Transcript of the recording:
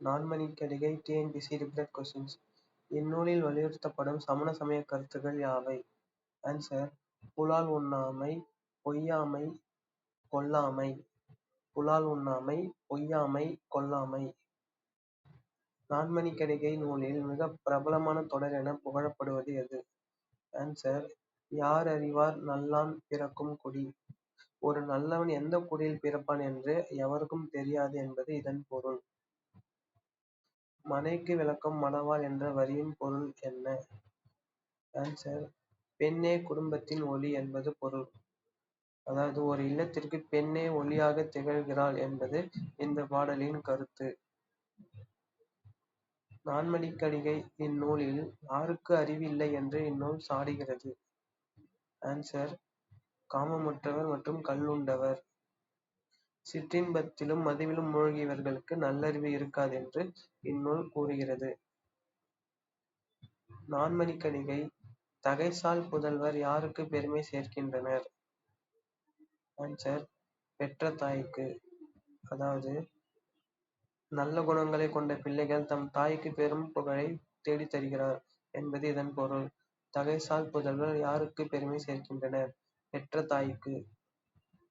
Nanmanikkadigai TNPSC repeated questions. இந்நூலில் வலியுறுத்தப்படும் சமண சமய கருத்துக்கள் யாவை? ஆன்சர்: புலால் உண்ணாமை, பொய்யாமை, கொல்லாமை. புலால் உண்ணாமை, பொய்யாமை, கொல்லாமை. நான்மணிக்கடிகை நூலில் மிகப் பிரபலமான தொடர் என புகழப்படுவது எது? ஆன்சர்: யார் அறிவார் நல்லான் பிறக்கும் குடி. ஒரு நல்லவன் எந்தக் குடியில் பிறப்பான் என்று எவருக்கும் தெரியாது என்பது இதன் பொருள். மனைக்கு விளக்கம் மடவாள் என்ற வரியின் பொருள் என்ன? ஆன்சர்: பெண்ணே குடும்பத்தின் ஒளி என்பது பொருள். அதாவது ஒரு இல்லத்திற்கு பெண்ணே ஒளியாகத் திகழ்கிறாள் என்பது இந்த பாடலின் கருத்து. நான்மணிக்கடிகை இந்நூலில் யாருக்கு அறிவில்லை என்று இந்நூல் சாடுகிறது? ஆன்சர்: காமமுற்றவர் மற்றும் கள்ளுண்டவர். சிற்றின்பத்திலும் மதுவிலும் மூழ்கியவர்களுக்கு நல்லறிவு இருக்காது என்று இந்நூல் கூறுகிறது. நான்மணிக்கடிகை தகைசால் புதல்வர் யாருக்கு பெருமை சேர்க்கின்றனர்? ஆன்சர்: பெற்ற தாய்க்கு. அதாவது நல்ல குணங்களைக் கொண்ட பிள்ளைகள் தம் தாய்க்கு பெரும் புகழை தேடித் தருகிறார் என்பது இதன் பொருள். தகைசால் புதல்வர் யாருக்கு பெருமை சேர்க்கின்றனர்? பெற்ற தாய்க்கு.